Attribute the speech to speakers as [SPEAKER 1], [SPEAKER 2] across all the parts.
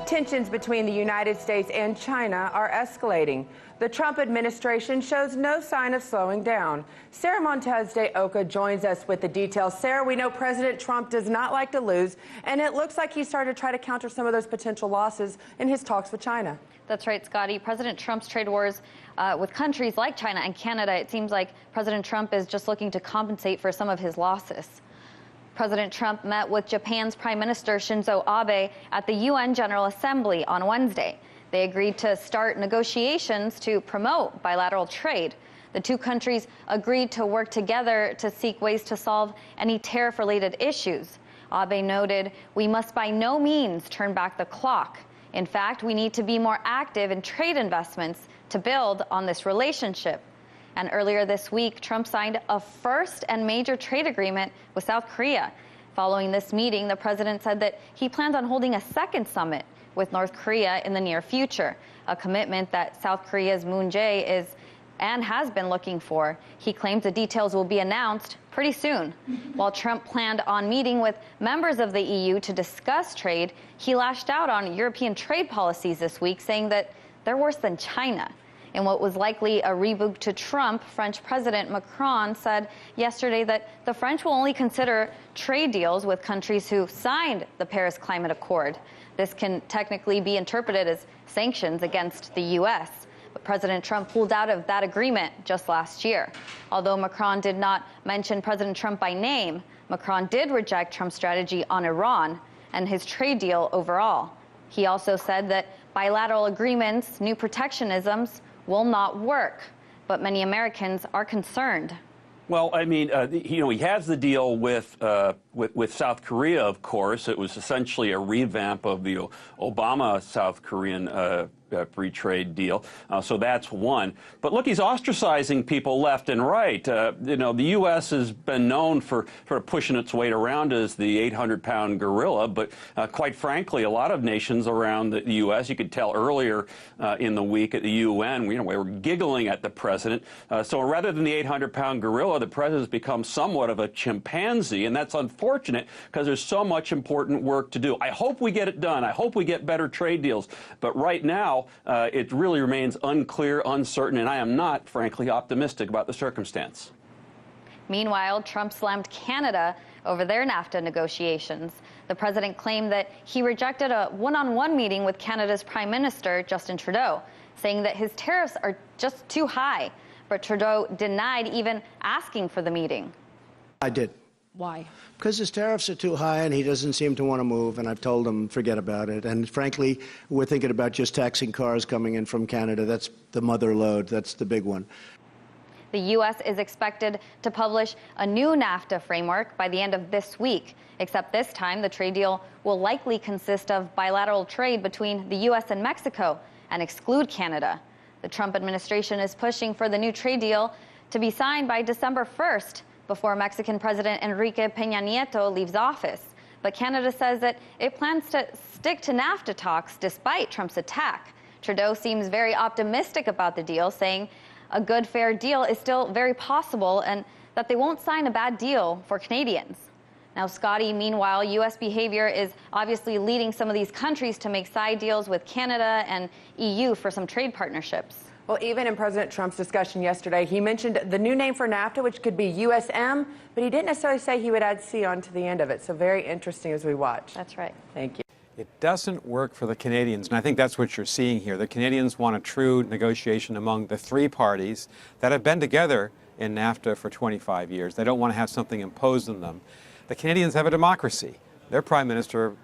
[SPEAKER 1] Tensions between the United States and China are escalating. The Trump administration shows no sign of slowing down. Sarah Montez de Oca joins us with the details. Sarah, we know President Trump does not like to lose, and it looks like he's started to try to counter some of those potential losses in his talks with China.
[SPEAKER 2] That's right, Scotty. President Trump's trade wars with countries like China and Canada, it seems like President Trump is just looking to compensate for some of his losses. President Trump met with Japan's Prime Minister Shinzo Abe at the UN General Assembly on Wednesday. They agreed to start negotiations to promote bilateral trade. The two countries agreed to work together to seek ways to solve any tariff-related issues. Abe noted, "We must by no means turn back the clock. In fact, we need to be more active in trade investments to build on this relationship." And earlier this week, Trump signed a first and major trade agreement with South Korea. Following this meeting, the president said that he plans on holding a second summit with North Korea in the near future, a commitment that South Korea's Moon Jae is and has been looking for. He claims the details will be announced pretty soon. While Trump planned on meeting with members of the EU to discuss trade, he lashed out on European trade policies this week, saying that they're worse than China. In what was likely a rebuke to Trump, French President Macron said yesterday that the French will only consider trade deals with countries who signed the Paris Climate Accord. This can technically be interpreted as sanctions against the U.S., but President Trump pulled out of that agreement just last year. Although Macron did not mention President Trump by name, Macron did reject Trump's strategy on Iran and his trade deal overall. He also said that bilateral agreements, new protectionisms, will not work, but many Americans are concerned.
[SPEAKER 3] Well, I mean, he has the deal with South Korea, of course. It was essentially a revamp of the Obama South Korean free trade deal. So that's one. But look, he's ostracizing people left and right. The U.S. has been known for sort of pushing its weight around as the 800-pound gorilla. But quite frankly, a lot of nations around the U.S., you could tell earlier in the week at the UN, we were giggling at the president. So rather than the 800-pound gorilla, the president has become somewhat of a chimpanzee. And that's unfortunate because there's so much important work to do. I hope we get it done. I hope we get better trade deals. But right now, it really remains unclear, uncertain, and I am not, frankly, optimistic about the circumstance.
[SPEAKER 2] Meanwhile, Trump slammed Canada over their Nafta negotiations. The president claimed that he rejected a one-on-one meeting with Canada's Prime Minister, Justin Trudeau, saying that his tariffs are just too high. But Trudeau denied even asking for the meeting.
[SPEAKER 4] I did.
[SPEAKER 5] Why?
[SPEAKER 4] Because his tariffs are too high and he doesn't seem to want to move, and I've told him forget about it. And frankly, we're thinking about just taxing cars coming in from Canada. That's the mother lode. That's the big one.
[SPEAKER 2] The U.S. is expected to publish a new NAFTA framework by the end of this week, except this time the trade deal will likely consist of bilateral trade between the U.S. and Mexico and exclude Canada. The Trump administration is pushing for the new trade deal to be signed by December 1st, before Mexican President Enrique Peña Nieto leaves office. But Canada says that it plans to stick to NAFTA talks despite Trump's attack. Trudeau seems very optimistic about the deal, saying a good, fair deal is still very possible and that they won't sign a bad deal for Canadians. Now, Scotty, meanwhile, U.S. behavior is obviously leading some of these countries to make side deals with Canada and EU for some trade partnerships.
[SPEAKER 1] Well, even in President Trump's discussion yesterday, he mentioned the new name for NAFTA, which could be USM, but he didn't necessarily say he would add C onto the end of it. So very interesting as we watch.
[SPEAKER 2] That's right.
[SPEAKER 1] Thank you.
[SPEAKER 6] It doesn't work for the Canadians, and I think that's what you're seeing here. The Canadians want a true negotiation among the three parties that have been together in NAFTA for 25 years. They don't want to have something imposed on them. The Canadians have a democracy. Their Prime Minister,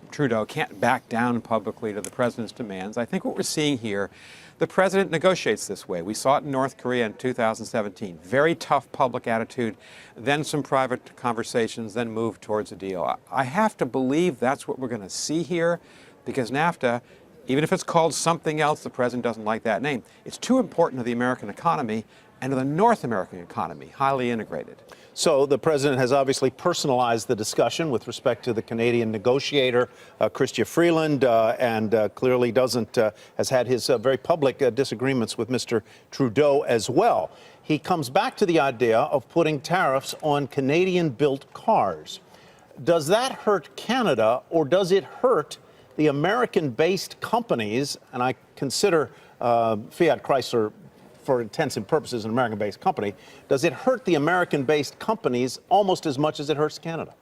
[SPEAKER 6] Trudeau, can't back down publicly to the president's demands. I think what we're seeing here, the president negotiates this way. We saw it in North Korea in 2017. Very tough public attitude, then some private conversations, then move towards a deal. I have to believe that's what we're going to see here, because NAFTA, even if it's called something else, the president doesn't like that name. It's too important to the American economy and to the North American economy, highly integrated.
[SPEAKER 7] So the president has obviously personalized the discussion with respect to the Canadian negotiator, Chrystia Freeland, and clearly has had his very public disagreements with Mr. Trudeau as well. He comes back to the idea of putting tariffs on Canadian-built cars. Does that hurt Canada, or does it hurt the American-based companies, and I consider Fiat Chrysler, for intents and purposes, an American-based company, does it hurt the American-based companies almost as much as it hurts Canada?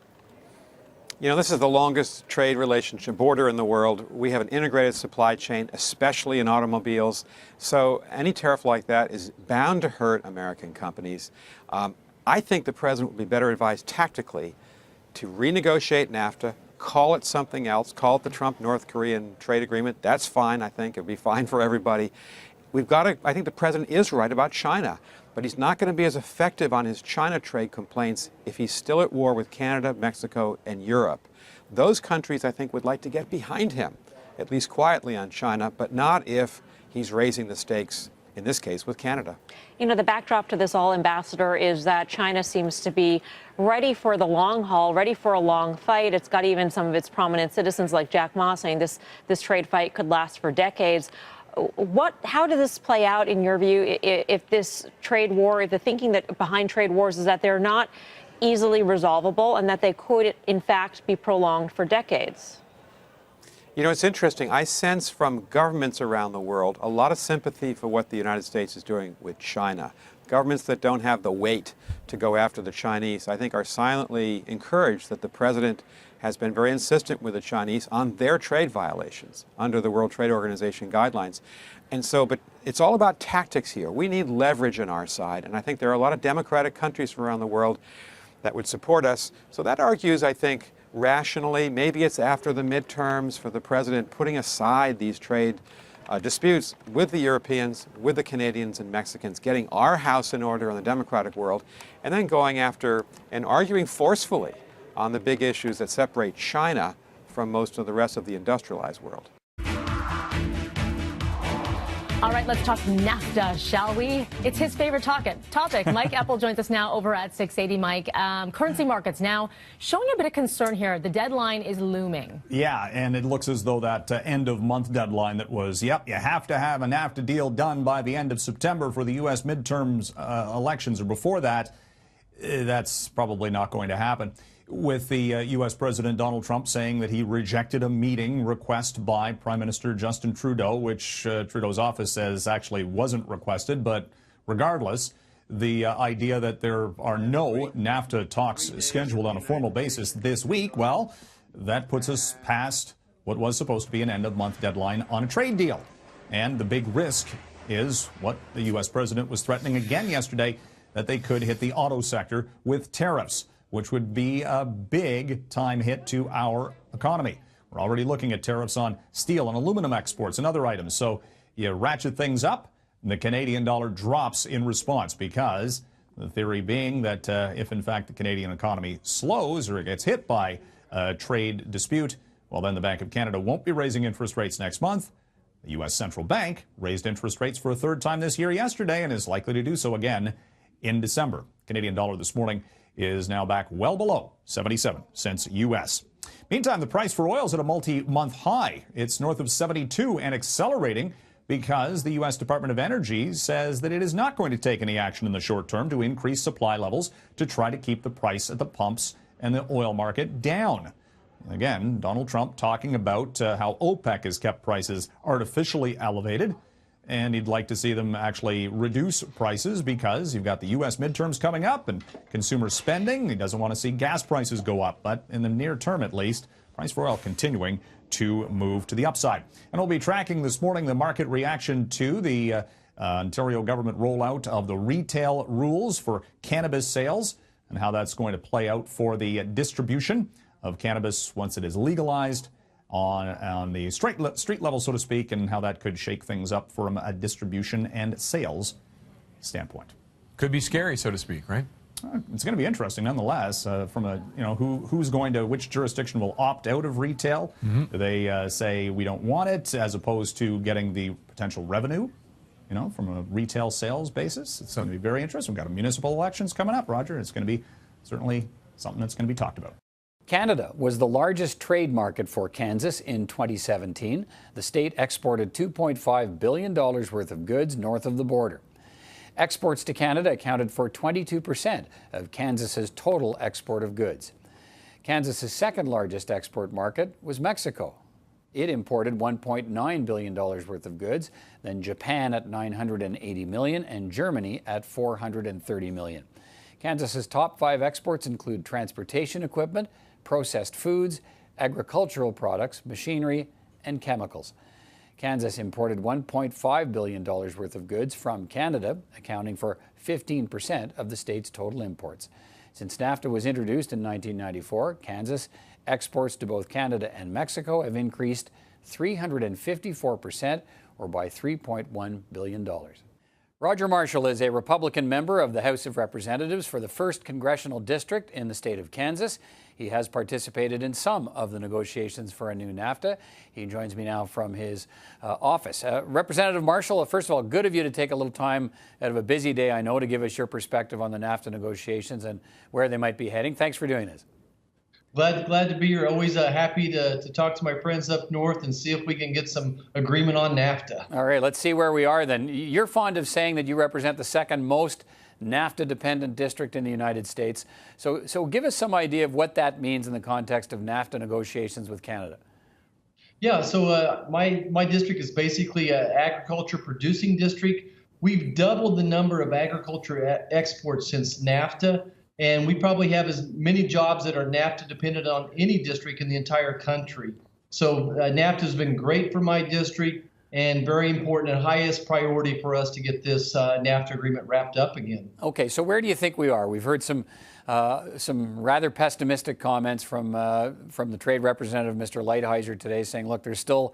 [SPEAKER 6] You know, this is the longest trade relationship border in the world. We have an integrated supply chain, especially in automobiles. So any tariff like that is bound to hurt American companies. I think the president would be better advised tactically to renegotiate NAFTA, call it something else, call it the Trump-North Korean trade agreement. That's fine, I think. It would be fine for everybody. I think the president is right about China, but he's not going to be as effective on his China trade complaints if he's still at war with Canada, Mexico, and Europe. Those countries, I think, would like to get behind him, at least quietly on China, but not if he's raising the stakes, in this case, with Canada.
[SPEAKER 5] You know, the backdrop to this all, Ambassador, is that China seems to be ready for the long haul, ready for a long fight. It's got even some of its prominent citizens like Jack Ma saying this trade fight could last for decades. How does this play out in your view if this trade war, if the thinking that behind trade wars is that they're not easily resolvable and that they could, in fact, be prolonged for decades?
[SPEAKER 6] You know, it's interesting. I sense from governments around the world a lot of sympathy for what the United States is doing with China. Governments that don't have the weight to go after the Chinese, I think, are silently encouraged that the president has been very insistent with the Chinese on their trade violations under the World Trade Organization guidelines. And so, but it's all about tactics here. We need leverage on our side, and I think there are a lot of democratic countries from around the world that would support us. So that argues, I think, rationally, maybe it's after the midterms for the president putting aside these trade disputes with the Europeans, with the Canadians and Mexicans, getting our house in order in the democratic world, and then going after and arguing forcefully on the big issues that separate China from most of the rest of the industrialized world.
[SPEAKER 8] All right, let's talk NAFTA, shall we? It's his favorite topic. Mike Apple joins us now over at 680. Mike, currency markets now showing a bit of concern here. The deadline is looming.
[SPEAKER 9] Yeah, and it looks as though that end-of-month deadline that was, you have to have a NAFTA deal done by the end of September for the U.S. midterms elections or before that, that's probably not going to happen. With the U.S. President Donald Trump saying that he rejected a meeting request by Prime Minister Justin Trudeau, which Trudeau's office says actually wasn't requested. But regardless, the idea that there are no NAFTA talks scheduled on a formal basis this week, well, that puts us past what was supposed to be an end-of-month deadline on a trade deal. And the big risk is what the U.S. President was threatening again yesterday, that they could hit the auto sector with tariffs, which would be a big-time hit to our economy. We're already looking at tariffs on steel and aluminum exports and other items. So you ratchet things up, and the Canadian dollar drops in response, because the theory being that if, in fact, the Canadian economy slows or it gets hit by a trade dispute, well, then the Bank of Canada won't be raising interest rates next month. The U.S. Central Bank raised interest rates for a third time this year yesterday and is likely to do so again in December. Canadian dollar this morning is now back well below 77 cents U.S. Meantime, the price for oil is at a multi-month high. It's north of 72 and accelerating because the U.S. Department of Energy says that it is not going to take any action in the short term to increase supply levels to try to keep the price at the pumps and the oil market down. Again, Donald Trump talking about how OPEC has kept prices artificially elevated, and he'd like to see them actually reduce prices because you've got the U.S. midterms coming up and consumer spending. He doesn't want to see gas prices go up, but in the near term at least, price for oil continuing to move to the upside. And we'll be tracking this morning the market reaction to the Ontario government rollout of the retail rules for cannabis sales and how that's going to play out for the distribution of cannabis once it is legalized on the street level, so to speak, and how that could shake things up from a distribution and sales standpoint.
[SPEAKER 10] Could be scary, so to speak, right?
[SPEAKER 9] It's going to be interesting, nonetheless. From a who's going to, which jurisdiction will opt out of retail? Mm-hmm. Do they say we don't want it, as opposed to getting the potential revenue, from a retail sales basis? It's going to be very interesting. We've got municipal elections coming up, Roger. It's going to be certainly something that's going to be talked about.
[SPEAKER 11] Canada was the largest trade market for Kansas in 2017. The state exported $2.5 billion worth of goods north of the border. Exports to Canada accounted for 22% of Kansas's total export of goods. Kansas's second largest export market was Mexico. It imported $1.9 billion worth of goods, then Japan at $980 million, and Germany at $430 million. Kansas's top 5 exports include transportation equipment, processed foods, agricultural products, machinery, and chemicals. Kansas imported $1.5 billion worth of goods from Canada, accounting for 15% of the state's total imports. Since NAFTA was introduced in 1994, Kansas exports to both Canada and Mexico have increased 354%, or by $3.1 billion. Roger Marshall is a Republican member of the House of Representatives for the 1st Congressional District in the state of Kansas. He has participated in some of the negotiations for a new NAFTA. He joins me now from his office. Representative Marshall, first of all, good of you to take a little time out of a busy day, I know, to give us your perspective on the NAFTA negotiations and where they might be heading. Thanks for doing this.
[SPEAKER 12] Glad to be here. Always happy to talk to my friends up north and see if we can get some agreement on NAFTA.
[SPEAKER 11] All right, let's see where we are then. You're fond of saying that you represent the 2nd most NAFTA-dependent district in the United States. So give us some idea of what that means in the context of NAFTA negotiations with Canada.
[SPEAKER 12] Yeah, so my district is basically an agriculture producing district. We've doubled the number of agriculture exports since NAFTA, and we probably have as many jobs that are NAFTA dependent on any district in the entire country. So NAFTA has been great for my district and very important and highest priority for us to get this NAFTA agreement wrapped up again.
[SPEAKER 11] Okay, so where do you think we are? We've heard some rather pessimistic comments from the trade representative, Mr. Lighthizer, today, saying, look, there's still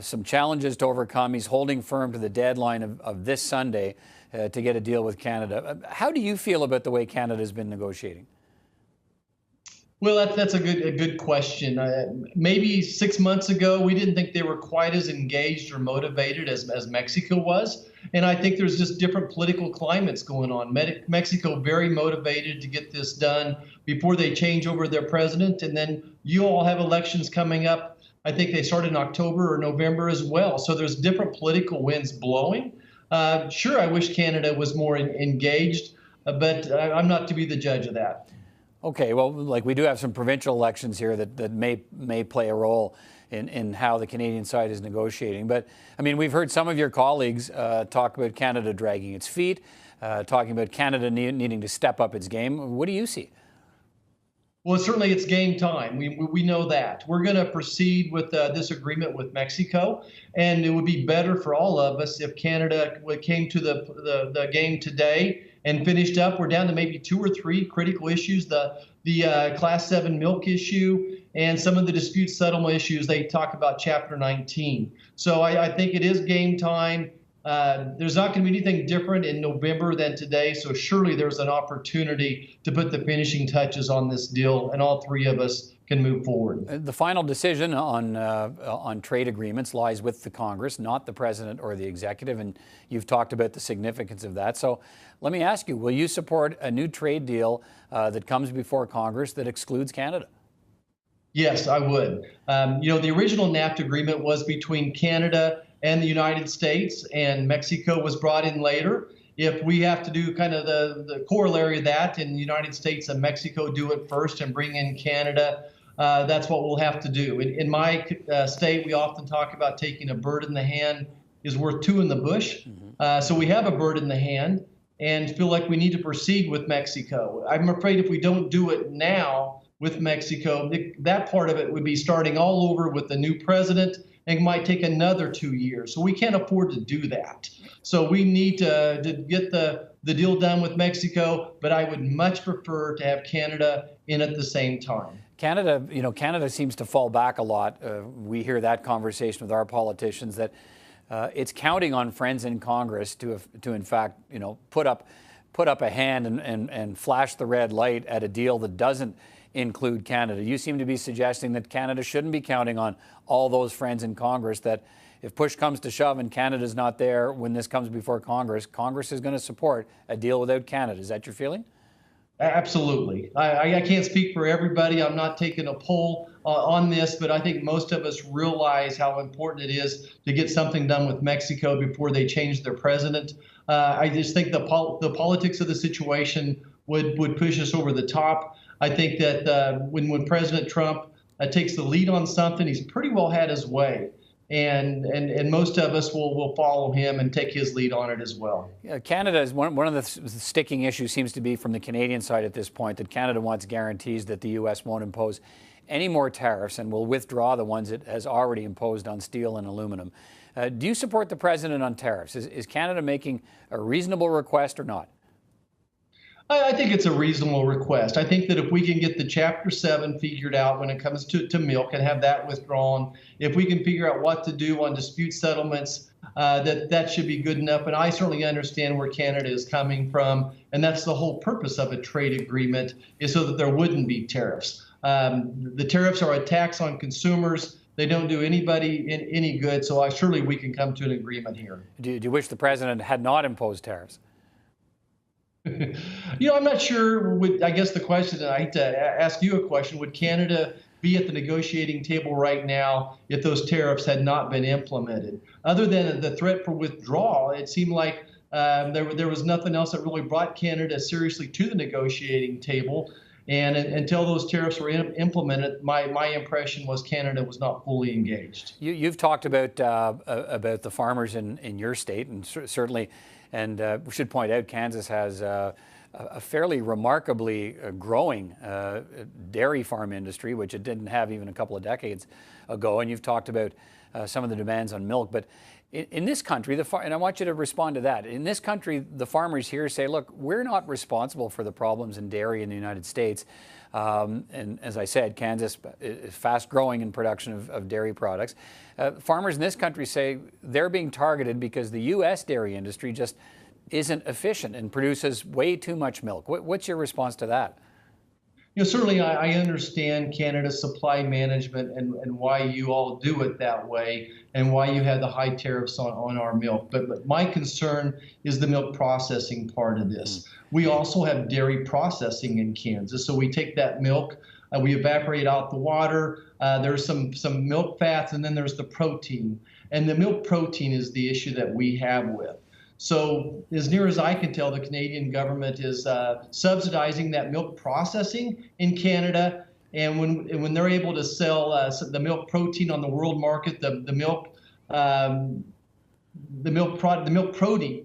[SPEAKER 11] some challenges to overcome. He's holding firm to the deadline of this Sunday to get a deal with Canada. How do you feel about the way Canada has been negotiating?
[SPEAKER 12] Well, that's a good question. Maybe 6 months ago, we didn't think they were quite as engaged or motivated as Mexico was. And I think there's just different political climates going on. Mexico very motivated to get this done before they change over their president. And then you all have elections coming up. I think they start in October or November as well. So there's different political winds blowing. Sure, I wish Canada was more engaged, but I'm not to be the judge of that.
[SPEAKER 11] Okay, well, like we do have some provincial elections here that may play a role in how the Canadian side is negotiating. But, I mean, we've heard some of your colleagues talk about Canada dragging its feet, talking about Canada needing to step up its game. What do you see?
[SPEAKER 12] Well, certainly it's game time. We know that. We're going to proceed with this agreement with Mexico, and it would be better for all of us if Canada came to the game today and finished up. We're down to maybe 2 or 3 critical issues, the Class 7 milk issue and some of the dispute settlement issues. They talk about Chapter 19. So I think it is game time. There's not going to be anything different in November than today, so surely there's an opportunity to put the finishing touches on this deal, and all 3 of us can move forward.
[SPEAKER 11] The final decision on trade agreements lies with the Congress, not the President or the Executive, and you've talked about the significance of that. So let me ask you, will you support a new trade deal that comes before Congress that excludes Canada?
[SPEAKER 12] Yes, I would. The original NAFTA agreement was between Canada and the United States, and Mexico was brought in later. If we have to do kind of the corollary of that, and the United States and Mexico do it first and bring in Canada, that's what we'll have to do. In my state, we often talk about taking a bird in the hand is worth 2 in the bush. So we have a bird in the hand and feel like we need to proceed with Mexico. I'm afraid if we don't do it now with Mexico, that part of it would be starting all over with the new president, and it might take another 2 years. So we can't afford to do that. So we need to get the deal done with Mexico, but I would much prefer to have Canada in at the same time.
[SPEAKER 11] Canada seems to fall back a lot. We hear that conversation with our politicians that it's counting on friends in Congress to in fact, put up a hand and flash the red light at a deal that doesn't include Canada. You seem to be suggesting that Canada shouldn't be counting on all those friends in Congress, that if push comes to shove and Canada's not there when this comes before Congress, Congress is going to support a deal without Canada. Is that your feeling?
[SPEAKER 12] Absolutely. I can't speak for everybody. I'm not taking a poll on this, but I think most of us realize how important it is to get something done with Mexico before they change their president. I just think the politics of the situation would push us over the top. I think that when President Trump takes the lead on something, he's pretty well had his way. And most of us will follow him and take his lead on it as well.
[SPEAKER 11] Yeah, Canada is one of the sticking issues seems to be from the Canadian side at this point, that Canada wants guarantees that the U.S. won't impose any more tariffs and will withdraw the ones it has already imposed on steel and aluminum. Do you support the president on tariffs? Is Canada making a reasonable request or not?
[SPEAKER 12] I think it's a reasonable request. I think that if we can get the Chapter 7 figured out when it comes to milk and have that withdrawn, if we can figure out what to do on dispute settlements, that should be good enough. And I certainly understand where Canada is coming from. And that's the whole purpose of a trade agreement, is so that there wouldn't be tariffs. The tariffs are a tax on consumers. They don't do anybody any good. So surely we can come to an agreement here.
[SPEAKER 11] Do you wish the president had not imposed tariffs?
[SPEAKER 12] I'm not sure. I guess the question, and I hate to ask you a question, would Canada be at the negotiating table right now if those tariffs had not been implemented? Other than the threat for withdrawal, it seemed like there was nothing else that really brought Canada seriously to the negotiating table. And until those tariffs were implemented, my impression was Canada was not fully engaged.
[SPEAKER 11] You've talked about the farmers in your state, and certainly. And we should point out, Kansas has a fairly remarkably growing dairy farm industry, which it didn't have even a couple of decades ago. And you've talked about some of the demands on milk. But in this country, and I want you to respond to that. In this country, the farmers here say, look, we're not responsible for the problems in dairy in the United States. And as I said, Kansas is fast growing in production of dairy products. Farmers in this country say they're being targeted because the U.S. dairy industry just isn't efficient and produces way too much milk. What's your response to that?
[SPEAKER 12] Certainly I understand Canada's supply management and why you all do it that way and why you have the high tariffs on our milk. But my concern is the milk processing part of this. We also have dairy processing in Kansas. So we take that milk, we evaporate out the water. There's some milk fats, and then there's the protein. And the milk protein is the issue that we have with. So as near as I can tell, the Canadian government is subsidizing that milk processing in Canada. And when they're able to sell the milk protein on the world market, the milk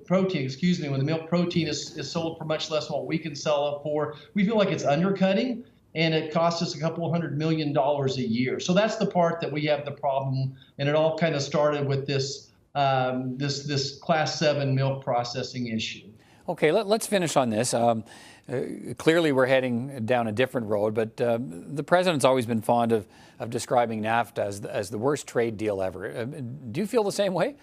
[SPEAKER 12] protein, excuse me, when the milk protein is sold for much less than what we can sell it for, we feel like it's undercutting, and it costs us a couple $100 million a year. So that's the part that we have the problem, and it all kind of started with this Class 7 milk processing issue.
[SPEAKER 11] Okay, let's finish on this. Clearly, we're heading down a different road, but the president's always been fond of describing NAFTA as the worst trade deal ever. Do you feel the same way?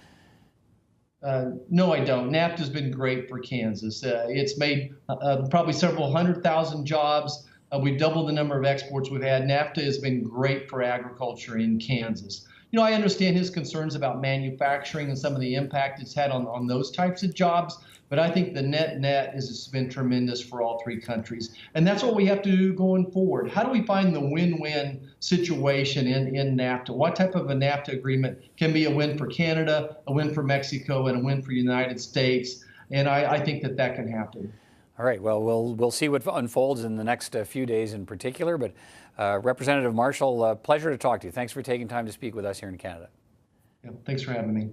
[SPEAKER 12] No, I don't. NAFTA has been great for Kansas. It's made probably several 100,000 jobs. We've doubled the number of exports we've had. NAFTA has been great for agriculture in Kansas. I understand his concerns about manufacturing and some of the impact it's had on those types of jobs, but I think the net has been tremendous for all three countries. And that's what we have to do going forward. How do we find the win-win situation in NAFTA? What type of a NAFTA agreement can be a win for Canada, a win for Mexico, and a win for the United States? And I think that can happen.
[SPEAKER 11] All right. Well, we'll see what unfolds in the next few days in particular. But Representative Marshall, pleasure to talk to you. Thanks for taking time to speak with us here in Canada.
[SPEAKER 12] Yeah, thanks for having me.